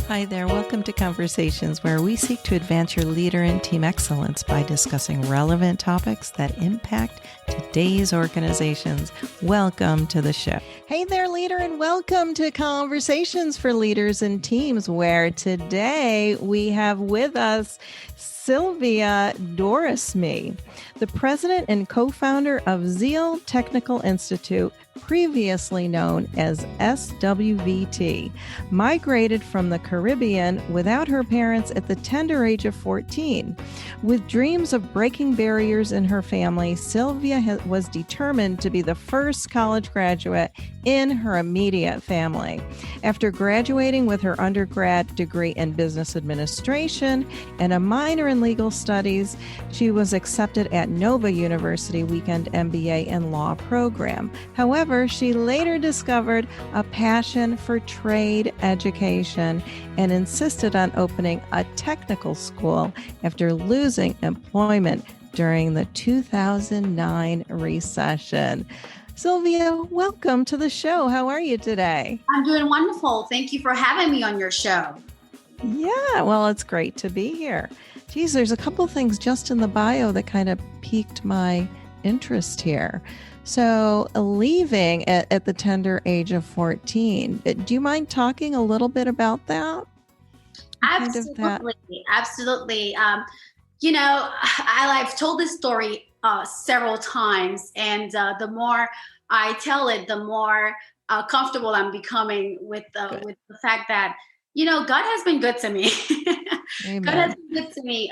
Hi there. Welcome to Conversations, where we seek to advance your leader and team excellence by discussing relevant topics that impact today's organizations. Welcome to the show. Hey there, leader, and welcome to Conversations for Leaders and Teams, where today we have with us Sylvia Dorisme, the president and co-founder of Zeal Technical Institute, previously known as SWVT, migrated from the Caribbean without her parents at the tender age of 14. With dreams of breaking barriers in her family, Sylvia was determined to be the first college graduate in her immediate family. After graduating with her undergrad degree in business administration and a minor in legal studies, she was accepted at Nova University Weekend MBA and Law program. However, she later discovered a passion for trade education and insisted on opening a technical school after losing employment during the 2009 recession. Sylvia, welcome to the show. How are you today? I'm doing wonderful. Thank you for having me on your show. Yeah, well, it's great to be here. Geez, there's a couple things just in the bio that kind of piqued my interest here. So leaving at the tender age of 14, do you mind talking a little bit about that? Absolutely. I've told this story several times, and the more I tell it, the more comfortable I'm becoming with the fact that, God has been good to me. Amen. God has been good to me.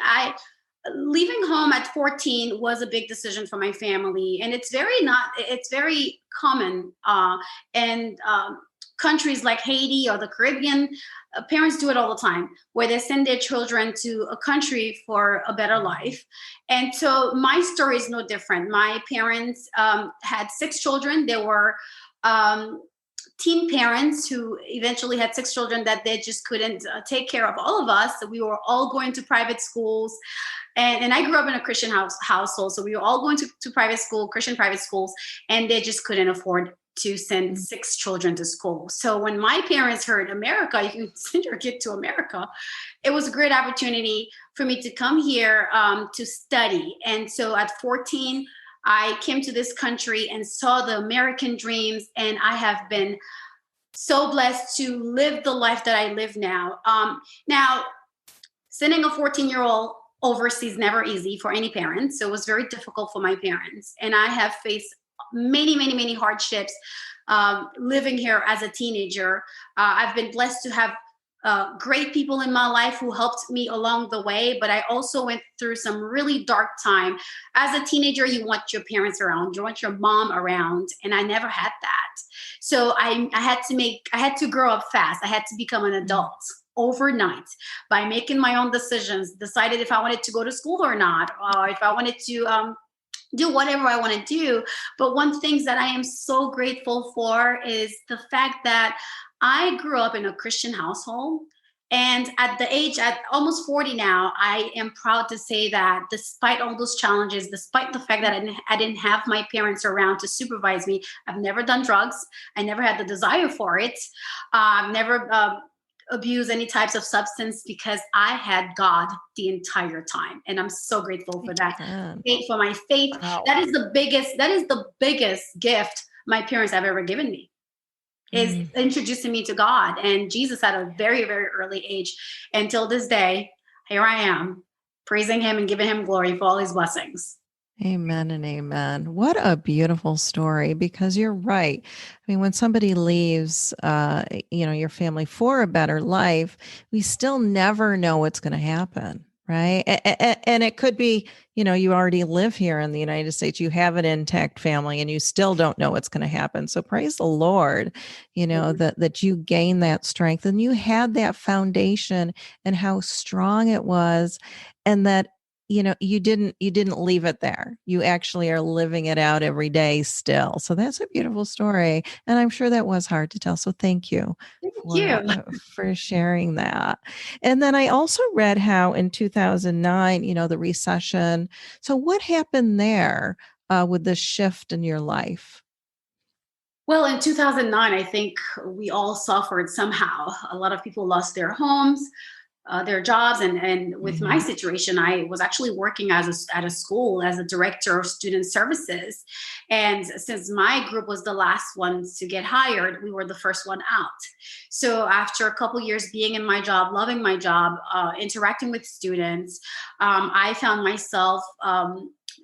Leaving home at 14 was a big decision for my family, and it's very common in countries like Haiti or the Caribbean. Parents do it all the time, where they send their children to a country for a better life. And so my story is no different. My parents had 6 children. They were teen parents who eventually had 6 children that they just couldn't take care of all of us. So we were all going to private schools. And I grew up in a Christian household. So we were all going to Christian private schools, and they just couldn't afford to send 6 children to school. So when my parents heard America, you can send your kid to America, it was a great opportunity for me to come here to study. And so at 14, I came to this country and saw the American dreams, and I have been so blessed to live the life that I live now. Now, sending a 14-year-old overseas is never easy for any parents. So it was very difficult for my parents. And I have faced many hardships living here as a teenager. I've been blessed to have great people in my life who helped me along the way, but I also went through some really dark time. As a teenager, you want your parents around, you want your mom around, and I never had that. So I had to grow up fast. I had to become an adult overnight by making my own decisions, decided if I wanted to go to school or not, or if I wanted to do whatever I want to do. But one thing that I am so grateful for is the fact that I grew up in a Christian household. And at almost 40 now, I am proud to say that despite all those challenges, despite the fact that I didn't have my parents around to supervise me, I've never done drugs. I never had the desire for it. I've never abused any types of substance because I had God the entire time. And I'm so grateful for that. For my faith. Wow. That is the biggest gift my parents have ever given me, is introducing me to God and Jesus at a very, very early age. Until this day, here I am praising him and giving him glory for all his blessings. Amen and amen. What a beautiful story, because you're right. I mean, when somebody leaves, your family for a better life, we still never know what's going to happen. Right. And it could be, you already live here in the United States, you have an intact family, and you still don't know what's going to happen. So praise the Lord, that you gained that strength and you had that foundation, and how strong it was. And that, you didn't leave it there. You actually are living it out every day still. So that's a beautiful story. And I'm sure that was hard to tell. So thank you. For sharing that. And then I also read how in 2009, the recession. So what happened there with the shift in your life? Well, in 2009, I think we all suffered somehow. A lot of people lost their homes, their jobs, and with my Hmm. situation, I was actually working at a school as a director of student services, and since my group was the last ones to get hired, we were the first one out. So after a couple years being in my job, loving my job, interacting with students, I found myself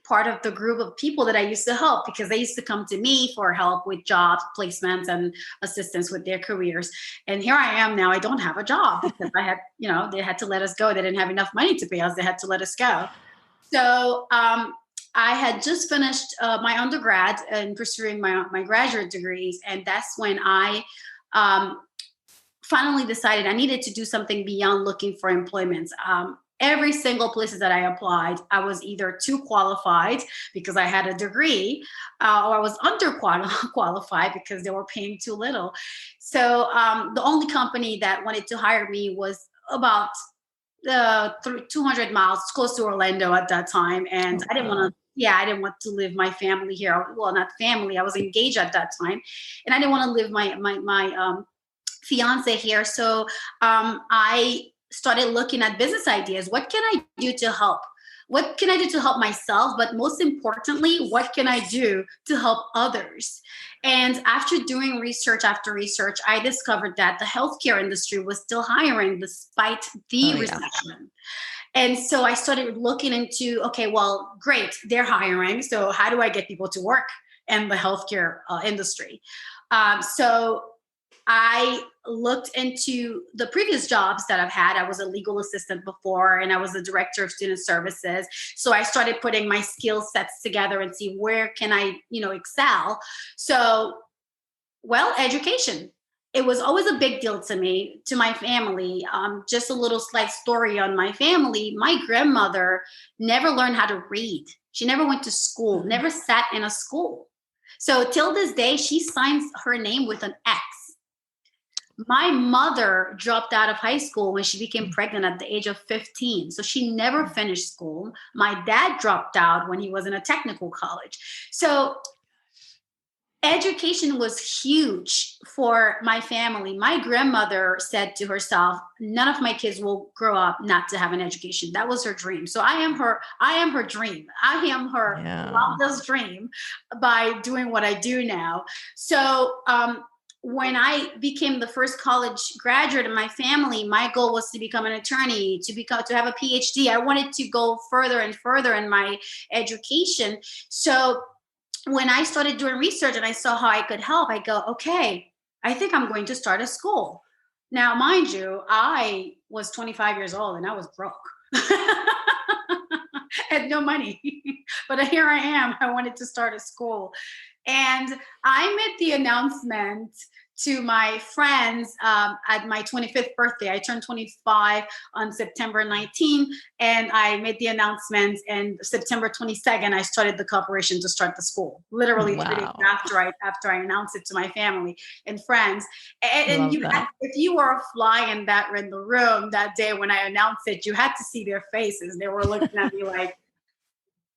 part of the group of people that I used to help because they used to come to me for help with job placements and assistance with their careers. And here I am now. I don't have a job because I had, they had to let us go. They didn't have enough money to pay us. They had to let us go. So I had just finished my undergrad and pursuing my graduate degrees. And that's when I um, finally decided I needed to do something beyond looking for employment. Every single places that I applied, I was either too qualified because I had a degree, or I was underqualified because they were paying too little. So the only company that wanted to hire me was about 200 miles, close to Orlando at that time, and Oh, I didn't want wow. to. Yeah, I didn't want to leave my family here. Well, not family. I was engaged at that time, and I didn't want to leave my fiance here. So I started looking at business ideas. What can I do to help? What can I do to help myself? But most importantly, what can I do to help others? And after doing research after research, I discovered that the healthcare industry was still hiring despite Oh, the yeah. recession. And so I started looking into, okay, well, great, they're hiring. So how do I get people to work in the healthcare industry? So I looked into the previous jobs that I've had. I was a legal assistant before, and I was the director of student services. So I started putting my skill sets together and see where can I, excel. So, well, education. It was always a big deal to me, to my family. Just a little slight story on my family. My grandmother never learned how to read. She never went to school, Mhm. never sat in a school. So till this day, she signs her name with an X. My mother dropped out of high school when she became pregnant at the age of 15. So she never finished school. My dad dropped out when he was in a technical college. So education was huge for my family. My grandmother said to herself, none of my kids will grow up not to have an education. That was her dream. So I am her dream. I am her Yeah. wildest dream by doing what I do now. So when I became the first college graduate in my family, my goal was to become an attorney, to have a PhD. I wanted to go further and further in my education. So when I started doing research and I saw how I could help, I go, okay, I think I'm going to start a school. Now, mind you, I was 25 years old and I was broke. Had no money. But here I am. I wanted to start a school. And I made the announcement to my friends at my 25th birthday. I turned 25 on September 19th, and I made the announcement. And September 22nd, I started the corporation to start the school. Literally 3 days Wow. after I announced it to my family and friends. And Love that. if you were a fly in the room that day when I announced it, you had to see their faces. They were looking at me like,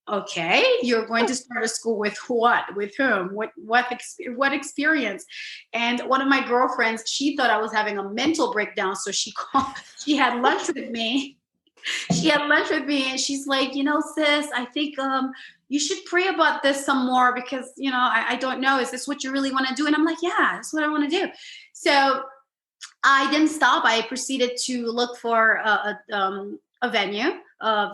okay, you're going to start a school with what, with whom, what experience? And one of my girlfriends, she thought I was having a mental breakdown, so she had lunch with me. She had lunch with me, and she's like, sis, I think you should pray about this some more because I don't know, is this what you really want to do? And I'm like, yeah, that's what I want to do. So I didn't stop. I proceeded to look for a venue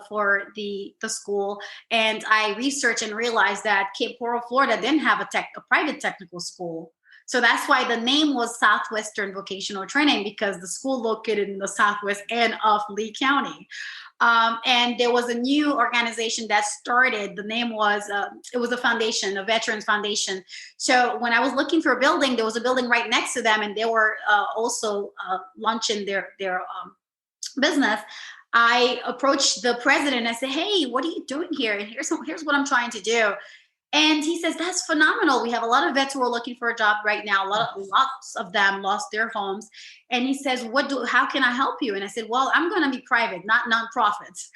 for the school, and I researched and realized that Cape Coral, Florida, didn't have a private technical school. So that's why the name was Southwestern Vocational Training, because the school located in the southwest end of Lee County. And there was a new organization that started. The name was it was a foundation, a veterans foundation. So when I was looking for a building, there was a building right next to them, and they were also launching their business. I approached the president. I said, "Hey, what are you doing here? And here's what I'm trying to do." And he says, that's phenomenal. We have a lot of vets who are looking for a job right now. Lots of them lost their homes. And he says, how can I help you? And I said, well, I'm going to be private, not nonprofits.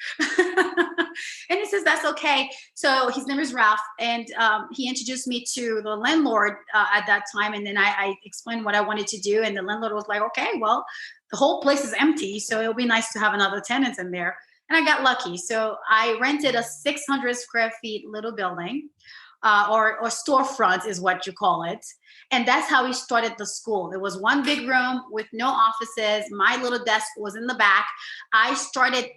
And he says, that's okay. So his name is Ralph. And he introduced me to the landlord at that time. And then I explained what I wanted to do. And the landlord was like, okay, well, the whole place is empty, so it'll be nice to have another tenant in there. And I got lucky. So I rented a 600 square feet little building. Or storefront is what you call it. And that's how we started the school. It was one big room with no offices. My little desk was in the back. I started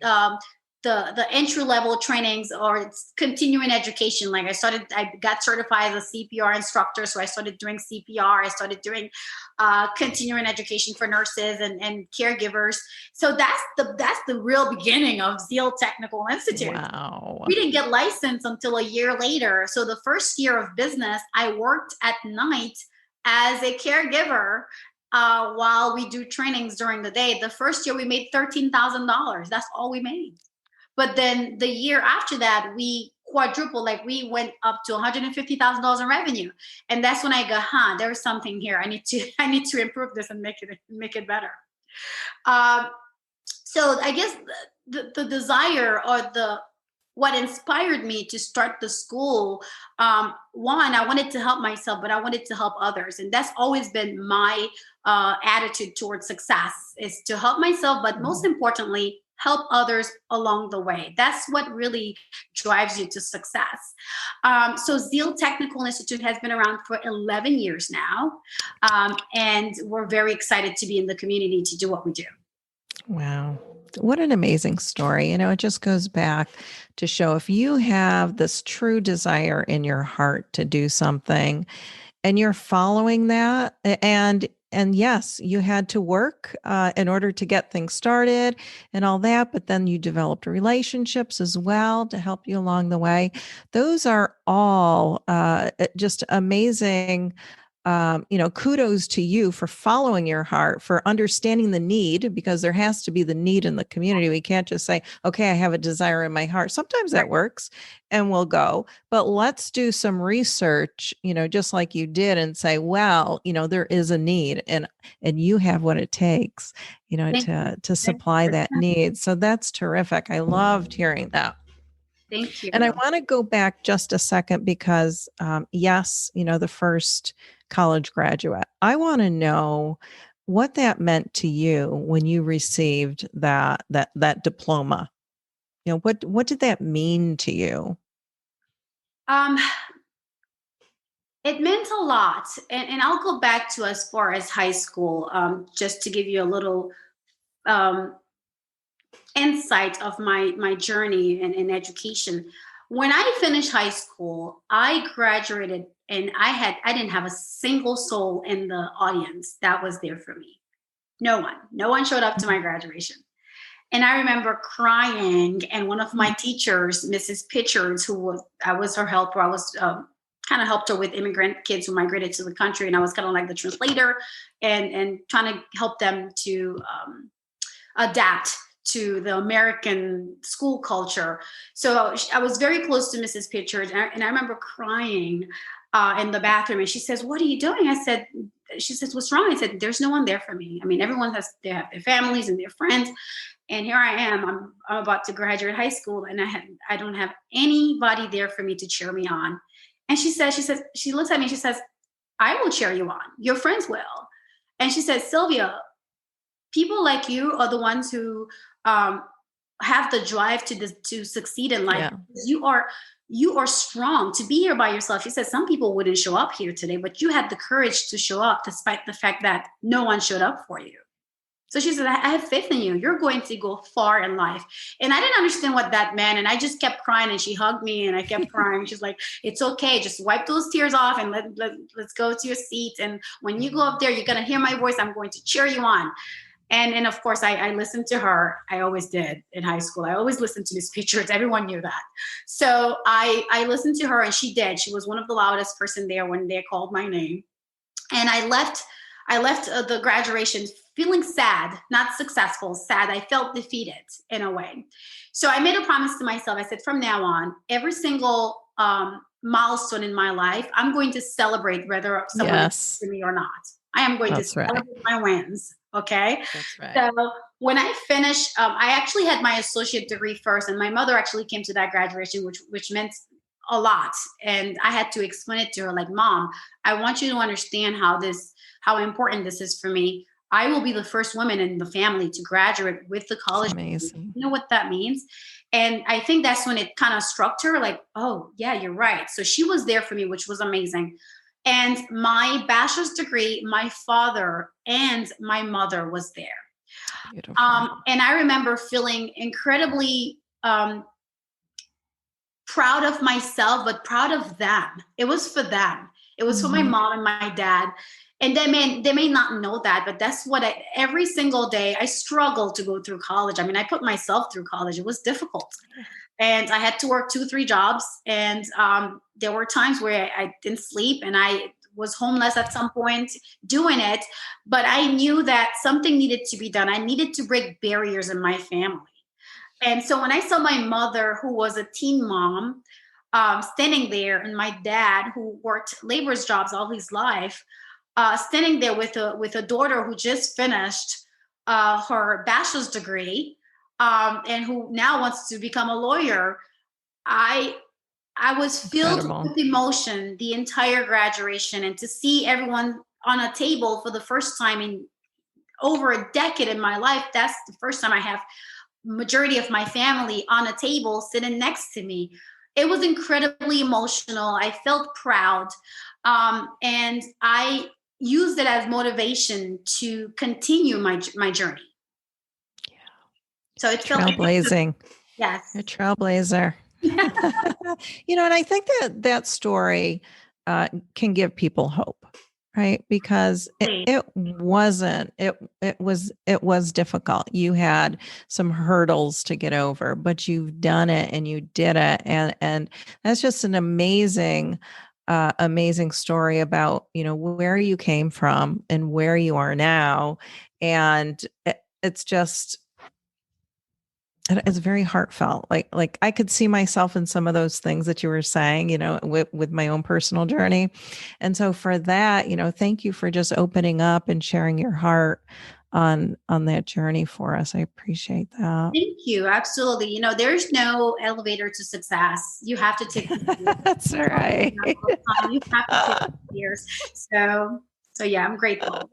the entry level trainings or continuing education. Like I got certified as a CPR instructor. So I started doing CPR. I started doing continuing education for nurses and caregivers. So that's the real beginning of Zeal Technical Institute. Wow. We didn't get licensed until a year later. So the first year of business, I worked at night as a caregiver while we do trainings during the day. The first year we made $13,000. That's all we made. But then the year after that, we quadrupled, like we went up to $150,000 in revenue. And that's when I go, there's something here. I need to improve this and make it better. So I guess the desire or what inspired me to start the school, one, I wanted to help myself, but I wanted to help others. And that's always been my attitude towards success, is to help myself, but most importantly, help others along the way. That's what really drives you to success. So Zeal Technical Institute has been around for 11 years now. And we're very excited to be in the community to do what we do. Wow. What an amazing story. It just goes back to show if you have this true desire in your heart to do something and you're following that, and yes, you had to work in order to get things started and all that, but then you developed relationships as well to help you along the way. Those are all just amazing. Kudos to you for following your heart, for understanding the need, because there has to be the need in the community. We can't just say, okay, I have a desire in my heart. Sometimes that works and we'll go, but let's do some research, just like you did, and say, well, there is a need and you have what it takes, to supply that need. So that's terrific. I loved hearing that. Thank you. And I want to go back just a second because, yes, the first college graduate. I want to know what that meant to you when you received that diploma. What did that mean to you? It meant a lot, and I'll go back to as far as high school, just to give you a little insight of my journey in education. When I finished high school, I graduated and I didn't have a single soul in the audience that was there for me. No one showed up to my graduation. And I remember crying, and one of my teachers, Mrs. Pitchards, I was her helper. I was kind of helped her with immigrant kids who migrated to the country. And I was kind of like the translator and trying to help them to adapt to the American school culture. So I was very close to Mrs. Pitchard, and I remember crying in the bathroom. And she says, "What are you doing?" She says, "What's wrong?" I said, "There's no one there for me. I mean, everyone have their families and their friends. And here I am. I'm about to graduate high school, and I don't have anybody there for me to cheer me on." And she looks at me, she says, "I will cheer you on. Your friends will." And she says, "Sylvia, people like you are the ones who have the drive to succeed in life. Yeah. You are strong to be here by yourself." She said, "Some people wouldn't show up here today, but you had the courage to show up despite the fact that no one showed up for you." So she said, "I have faith in you. You're going to go far in life." And I didn't understand what that meant. And I just kept crying, and she hugged me and I kept crying. She's like, "It's okay. Just wipe those tears off and let's go to your seat. And when you go up there, you're going to hear my voice. I'm going to cheer you on." And of course, I listened to her. I always did in high school. I always listened to Miss Pitchard. Everyone knew that. So I listened to her, and she did. She was one of the loudest person there when they called my name. And I left the graduation feeling sad, not successful, sad. I felt defeated in a way. So I made a promise to myself. I said, from now on, every single milestone in my life, I'm going to celebrate whether someone is to me or not. I am going to celebrate my wins. Okay. That's right. So when I finished, I actually had my associate degree first, and my mother actually came to that graduation, which meant a lot. And I had to explain it to her, like, Mom, I want you to understand how important this is for me. I will be the first woman in the family to graduate with the college. Amazing. You know what that means? And I think that's when it kind of struck her, like, oh yeah, you're right. So she was there for me, which was amazing. And my bachelor's degree, my father and my mother was there. Beautiful. And I remember feeling incredibly proud of myself, but proud of them. It was for them. It was for my mom and my dad. And they may not know that, but that's what every single day I struggled to go through college. I mean, I put myself through college. It was difficult. And I had to work 2-3 jobs. And there were times where I didn't sleep, and I was homeless at some point doing it. But I knew that something needed to be done. I needed to break barriers in my family. And so when I saw my mother, who was a teen mom, standing there, and my dad, who worked labor's jobs all his life, standing there with a daughter who just finished her bachelor's degree, and who now wants to become a lawyer, I was filled with emotion the entire graduation, and to see everyone on a table for the first time in over a decade in my life. That's the first time I have majority of my family on a table sitting next to me. It was incredibly emotional. I felt proud, and I used it as motivation to continue my journey. Yeah. So it felt trailblazing. Yes. You're a trailblazer. And I think that story can give people hope, right? Because it was difficult. You had some hurdles to get over, but you've done it and you did it. And that's just an amazing story about, where you came from and where you are now. And it's just, it's very heartfelt. Like I could see myself in some of those things that you were saying, with my own personal journey. And so for that, thank you for just opening up and sharing your heart on that journey for us. I appreciate that. Thank you. Absolutely. There's no elevator to success. You have to take That's right. You have to take years. So yeah, I'm grateful.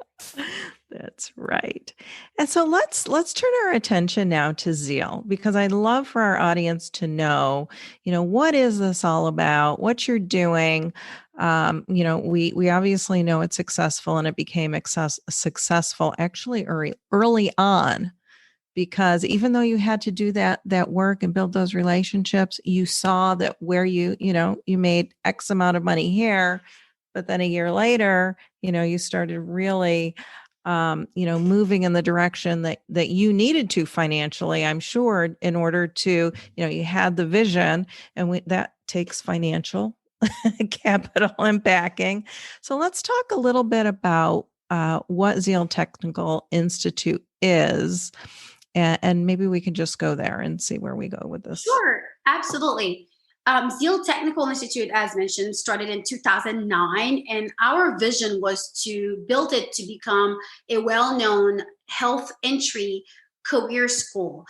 That's right. And so let's turn our attention now to Zeal, because I'd love for our audience to know, what is this all about? What you're doing? We obviously know it's successful, and it became successful actually early on, because even though you had to do that work and build those relationships, you saw that where you made X amount of money here, but then a year later, you started really moving in the direction that you needed to financially, I'm sure, in order to, you had the vision, and that takes financial capital and backing. So let's talk a little bit about what Zeal Technical Institute is, and maybe we can just go there and see where we go with this. Sure, absolutely. Zeal Technical Institute, as mentioned, started in 2009, and our vision was to build it to become a well-known health entry career school.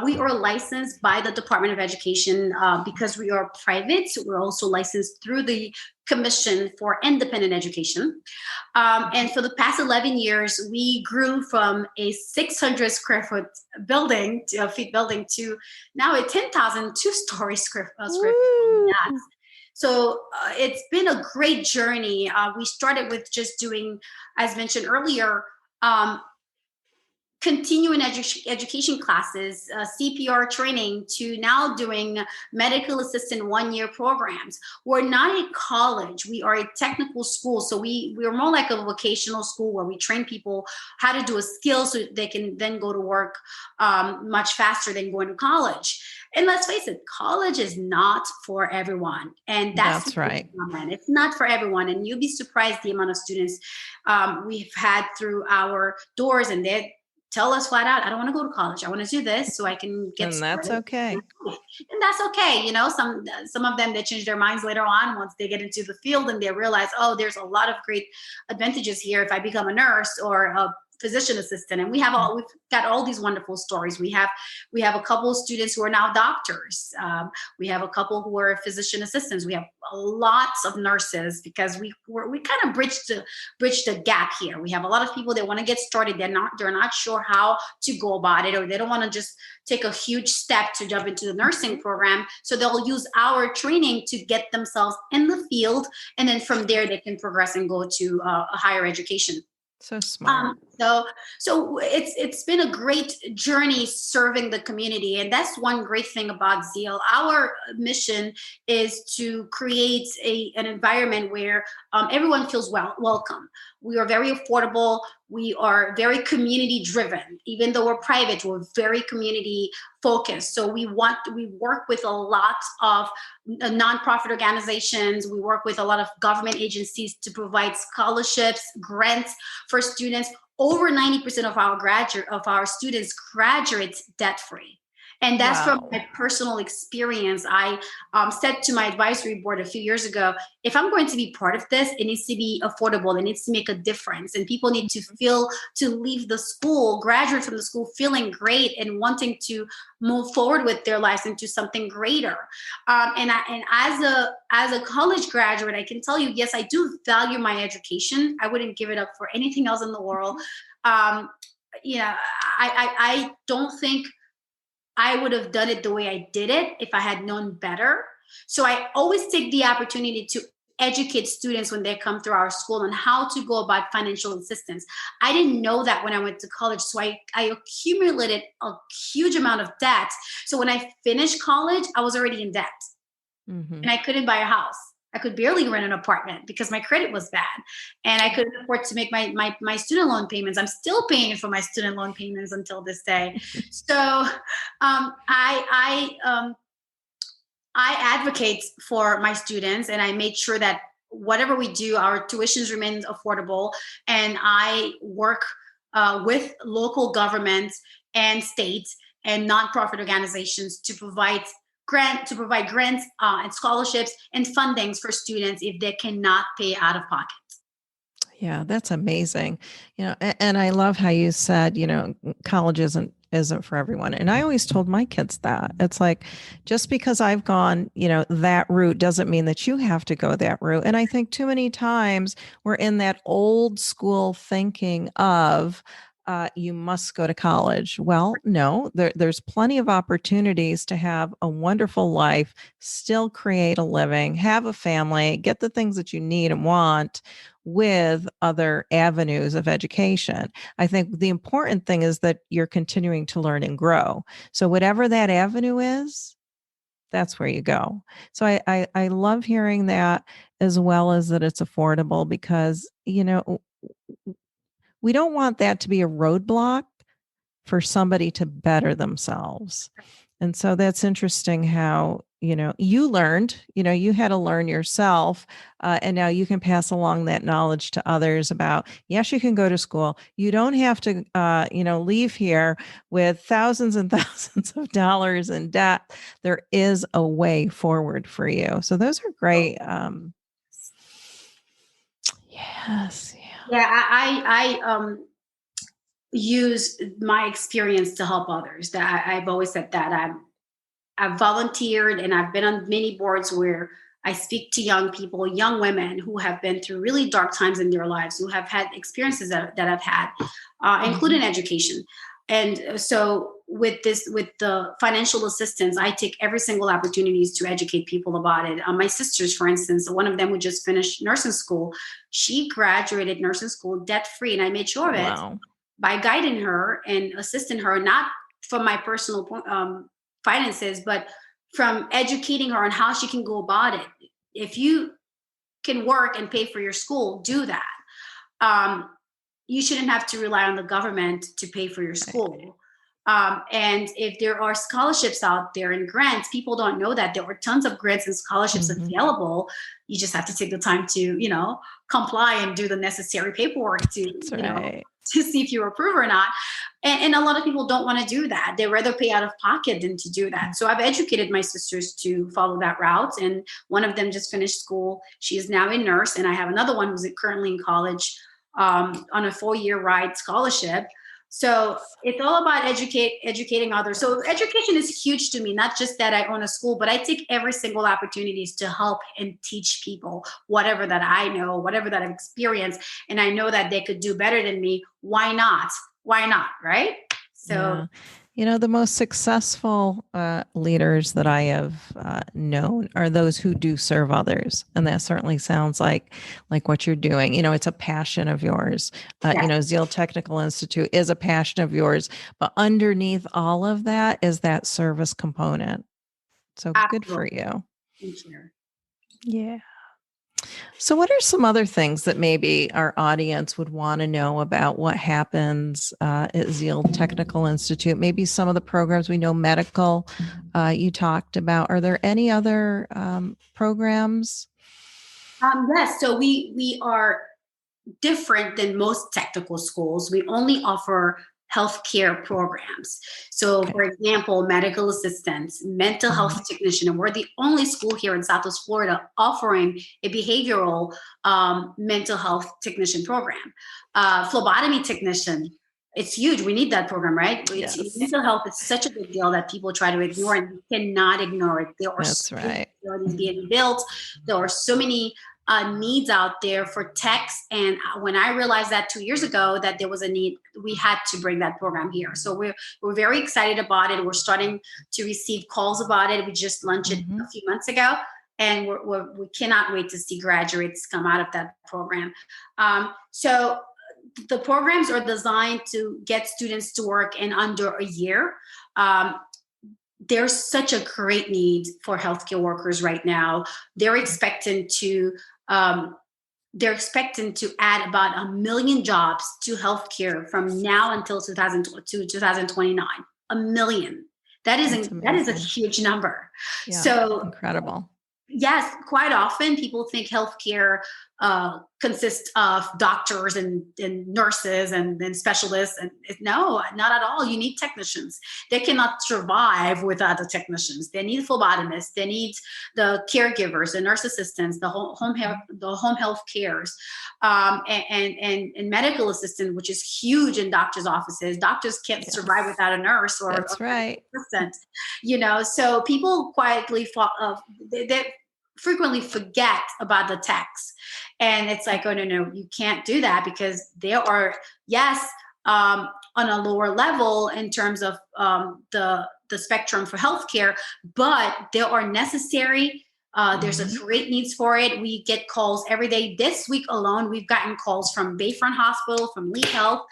We are licensed by the Department of Education because we are private. We're also licensed through the Commission for Independent Education. And for the past 11 years, we grew from a 600 square foot building to now a 10,000 two-story square feet. Yes. So it's been a great journey. We started with just doing, as mentioned earlier, continuing education classes, CPR training, to now doing medical assistant 1-year programs. We're not a college, we are a technical school. So we're more like a vocational school where we train people how to do a skill so they can then go to work much faster than going to college. And let's face it, college is not for everyone. And that's right. It's not for everyone. And you'll be surprised the amount of students we've had through our doors, and tell us flat out, I don't want to go to college. I want to do this so I can get And that's started. okay. And that's okay. Some of them, they change their minds later on once they get into the field and they realize, oh, there's a lot of great advantages here if I become a nurse or a physician assistant. And we've got all these wonderful stories. We have a couple of students who are now doctors. We have a couple who are physician assistants. We have lots of nurses because we kind of bridge the gap here. We have a lot of people that want to get started. They're not sure how to go about it, or they don't want to just take a huge step to jump into the nursing program. So they'll use our training to get themselves in the field, and then from there they can progress and go to a higher education. So smart. So it's been a great journey serving the community, and that's one great thing about Zeal. Our mission is to create an environment where everyone feels welcome. We are very affordable. We are very community driven. Even though we're private, we're very community focused. So we work with a lot of nonprofit organizations. We work with a lot of government agencies to provide scholarships, grants for students. Over 90% of our students graduate debt free. And that's from my personal experience. I said to my advisory board a few years ago, if I'm going to be part of this, it needs to be affordable. It needs to make a difference. And people need to leave the school, graduate from the school, feeling great and wanting to move forward with their lives into something greater. And as a college graduate, I can tell you, yes, I do value my education. I wouldn't give it up for anything else in the world. I don't think I would have done it the way I did it if I had known better. So I always take the opportunity to educate students when they come through our school on how to go about financial assistance. I didn't know that when I went to college, so I accumulated a huge amount of debt. So when I finished college, I was already in debt, and I couldn't buy a house. I could barely rent an apartment because my credit was bad, and I couldn't afford to make my student loan payments. I'm still paying for my student loan payments until this day. So I advocate for my students, and I made sure that whatever we do, our tuitions remain affordable. And I work with local governments and states and nonprofit organizations to provide grants and scholarships and fundings for students if they cannot pay out of pocket. Yeah, that's amazing. And I love how you said, college isn't for everyone. And I always told my kids that. It's like, just because I've gone, that route doesn't mean that you have to go that route. And I think too many times we're in that old school thinking of, you must go to college. Well, no, there's plenty of opportunities to have a wonderful life, still create a living, have a family, get the things that you need and want with other avenues of education. I think the important thing is that you're continuing to learn and grow. So whatever that avenue is, that's where you go. So I love hearing that, as well as that it's affordable, because, we don't want that to be a roadblock for somebody to better themselves. And so that's interesting how, you learned, you had to learn yourself. And now you can pass along that knowledge to others about, yes, you can go to school. You don't have to, leave here with thousands and thousands of dollars in debt. There is a way forward for you. So those are great. Yes. Yeah, I use my experience to help others. That I've always said that I've volunteered, and I've been on many boards where I speak to young people, young women who have been through really dark times in their lives, who have had experiences that I've had, including education. And so with the financial assistance, I take every single opportunities to educate people about it. My sisters, for instance, one of them who just finished nursing school, she graduated nursing school debt free, and I made sure of it by guiding her and assisting her, not from my personal finances, but from educating her on how she can go about it. If you can work and pay for your school, do that. You shouldn't have to rely on the government to pay for your school. And if there are scholarships out there and grants, people don't know that there are tons of grants and scholarships available. You just have to take the time to, comply and do the necessary paperwork to to see if you approve or not. And a lot of people don't want to do that. They rather pay out of pocket than to do that. So I've educated my sisters to follow that route. And one of them just finished school. She is now a nurse. And I have another one who's currently in college on a 4-year ride scholarship. So it's all about educating others. So education is huge to me, not just that I own a school, but I take every single opportunities to help and teach people whatever that I know, whatever that I've experienced. And I know that they could do better than me. Why not? Why not? Right? So, yeah. The most successful leaders that I have known are those who do serve others. And that certainly sounds like what you're doing. It's a passion of yours. yeah. Zeal Technical Institute is a passion of yours. But underneath all of that is that service component. So good for Absolutely. you. Thank you. Yeah. So what are some other things that maybe our audience would want to know about what happens at Zeal Technical Institute? Maybe some of the programs we know, medical, you talked about. Are there any other programs? Yes. So we are different than most technical schools. We only offer healthcare programs. So, Okay. for example, medical assistants, mental health technician, and we're the only school here in Southwest Florida offering a behavioral mental health technician program. Phlebotomy technician. It's huge. We need that program, right? Yes. Mental health is such a big deal that people try to ignore, and you cannot ignore it. There are That's so many right. facilities being built. There are so many needs out there for techs. And when I realized that 2 years ago that there was a need, we had to bring that program here. So we're very excited about it. We're starting to receive calls about it. We just launched it a few months ago, and we cannot wait to see graduates come out of that program. So the programs are designed to get students to work in under a year. There's such a great need for healthcare workers right now. They're expecting to add about 1 million jobs to healthcare from now until 2029. 1 million. That is a huge number. Yeah, so incredible. Yes, quite often people think healthcare consists of doctors and nurses and specialists. And no, not at all. You need technicians. They cannot survive without the technicians. They need phlebotomists. They need the caregivers, the nurse assistants, the home health cares, and medical assistant, which is huge in doctors' offices. Doctors can't survive without a nurse or That's right. assistant. So people quietly they frequently forget about the techs, and it's like, oh no, you can't do that, because they are, yes, on a lower level in terms of the spectrum for healthcare, but they are necessary. There's a great needs for it. We get calls every day. This week alone, we've gotten calls from Bayfront Hospital, from Lee Health.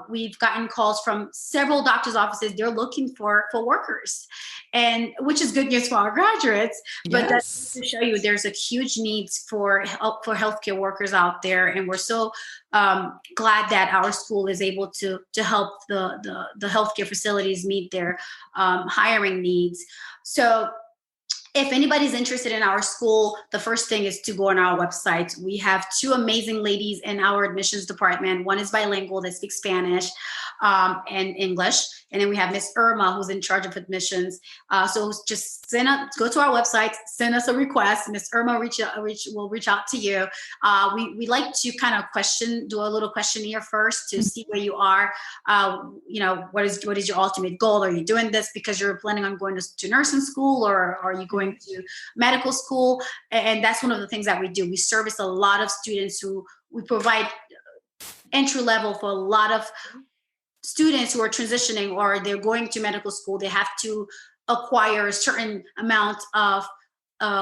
We've gotten calls from several doctors' offices. They're looking for workers, and which is good news for our graduates. But that's to show you there's a huge needs for healthcare workers out there, and we're so glad that our school is able to help the healthcare facilities meet their hiring needs. So if anybody's interested in our school, the first thing is to go on our website. We have 2 amazing ladies in our admissions department. One is bilingual, they speak Spanish and English. And then we have Miss Irma, who's in charge of admissions. So just go to our website, send us a request. Miss Irma will reach out to you. We like to kind of do a little questionnaire first to see where you are. What is your ultimate goal? Are you doing this because you're planning on going to nursing school, or are you going to medical school? And that's one of the things that we do. We service a lot of students who we provide entry level for a lot of students who are transitioning or they're going to medical school. They have to acquire a certain amount of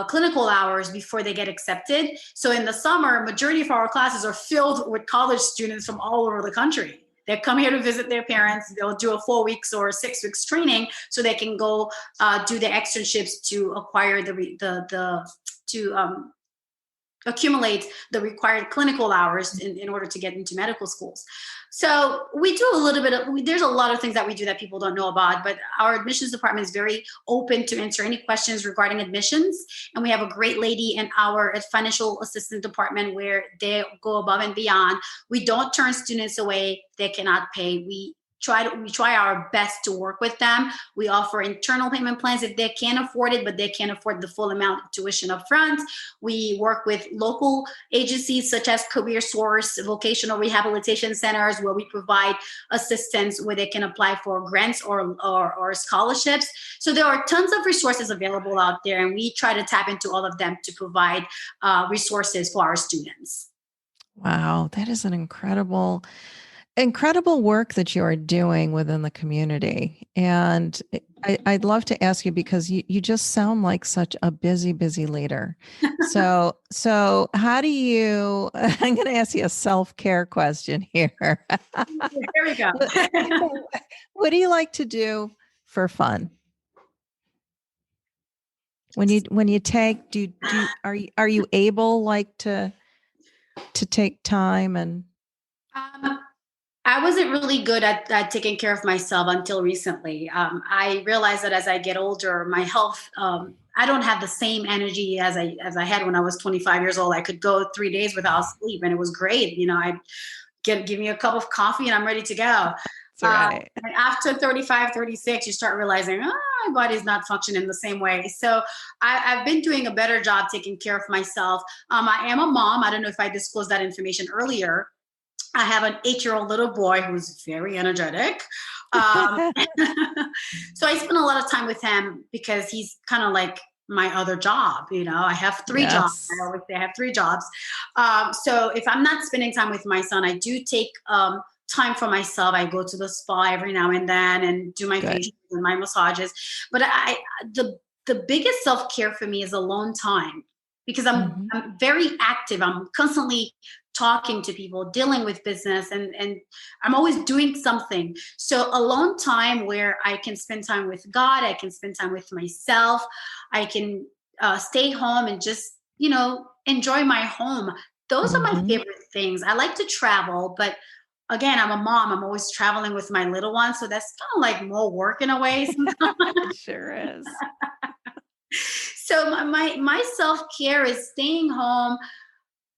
clinical hours before they get accepted. So in the summer, majority of our classes are filled with college students from all over the country. They come here to visit their parents. They'll do a 4 weeks or 6 weeks training so they can go do the externships to acquire accumulate the required clinical hours in order to get into medical schools. So we do a little bit of, there's a lot of things that we do that people don't know about, but our admissions department is very open to answer any questions regarding admissions. And we have a great lady in our financial assistant department where they go above and beyond. We don't turn students away. They cannot pay. We try our best to work with them. We offer internal payment plans if they can't afford it, but they can't afford the full amount of tuition up front. We work with local agencies such as Career Source, vocational rehabilitation centers, where we provide assistance where they can apply for grants or scholarships. So there are tons of resources available out there, and we try to tap into all of them to provide resources for our students. Wow, that is an incredible work that you are doing within the community. And I'd love to ask you, because you just sound like such a busy leader. So how do you, I'm going to ask you a self-care question here. Here we go. What do you like to do for fun? When you take, are you able like to take time and, I wasn't really good at taking care of myself until recently. I realized that as I get older, my health, I don't have the same energy as I had when I was 25 years old. I could go 3 days without sleep, and it was great. I'd give me a cup of coffee and I'm ready to go. Right. And after 35, 36, you start realizing, my body's not functioning the same way. So I've been doing a better job taking care of myself. I am a mom. I don't know if I disclosed that information earlier. I have an 8-year-old little boy who's very energetic. So I spend a lot of time with him because he's kind of like my other job. I have 3 jobs. I always say I have 3 jobs. So if I'm not spending time with my son, I do take time for myself. I go to the spa every now and then and do my facials and my massages. But the biggest self-care for me is alone time, because I'm very active. I'm constantly talking to people, dealing with business, and I'm always doing something. So alone time where I can spend time with God, I can spend time with myself, I can stay home and just, enjoy my home. Those are my favorite things. I like to travel, but again, I'm a mom. I'm always traveling with my little one. So that's kind of like more work in a way sometimes. It sure is. So my self-care is staying home,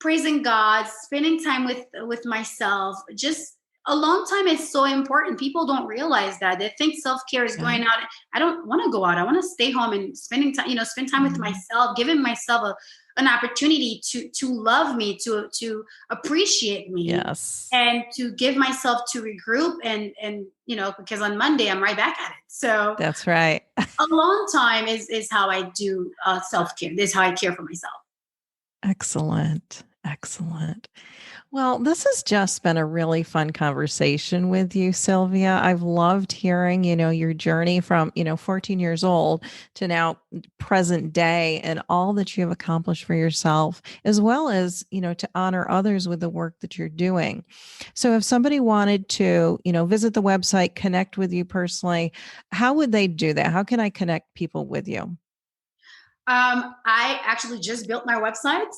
praising God, spending time with myself. Just alone time is so important. People don't realize that. They think self-care is going out. I don't want to go out. I want to stay home and spend time with myself, giving myself an opportunity to love me, to appreciate me. Yes. And to give myself to regroup and because on Monday I'm right back at it. So that's right. Alone time is how I do self-care. This is how I care for myself. Excellent. Well, this has just been a really fun conversation with you, Sylvia. I've loved hearing, your journey from, 14 years old to now present day, and all that you have accomplished for yourself, as well as, to honor others with the work that you're doing. So if somebody wanted to, visit the website, connect with you personally, how would they do that? How can I connect people with you? I actually just built my website.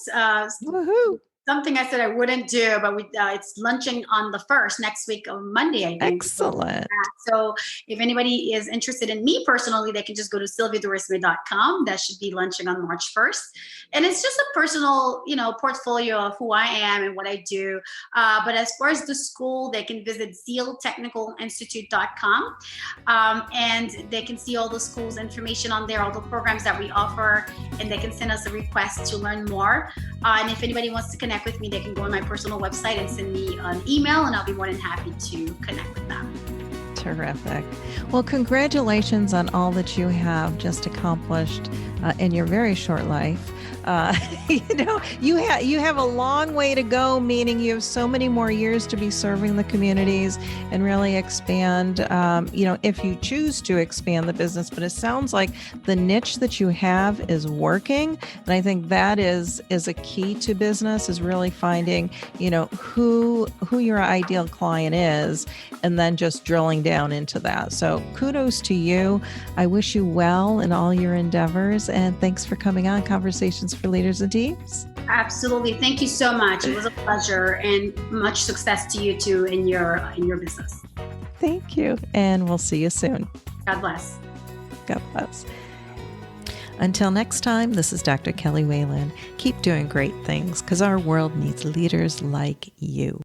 Woohoo! Something I said I wouldn't do, but it's launching on the 1st next week on Monday, I think. Excellent. So if anybody is interested in me personally, they can just go to sylviadorisme.com. That should be launching on March 1st. And it's just a personal, portfolio of who I am and what I do. But as far as the school, they can visit Zeal Technical Institute.com. And they can see all the school's information on there, all the programs that we offer, and they can send us a request to learn more. And if anybody wants to connect with me, they can go on my personal website and send me an email, and I'll be more than happy to connect with them. Terrific. Well, congratulations on all that you have just accomplished in your very short life. You have a long way to go, meaning you have so many more years to be serving the communities and really expand, if you choose to expand the business. But it sounds like the niche that you have is working. And I think that is a key to business, is really finding, who your ideal client is, and then just drilling down into that. So kudos to you. I wish you well in all your endeavors, and thanks for coming on Conversations conversations for leaders and teams. Absolutely. Thank you so much. It was a pleasure, and much success to you too in your business. Thank you. And we'll see you soon. God bless. God bless. Until next time, this is Dr. Kelly Whalen. Keep doing great things because our world needs leaders like you.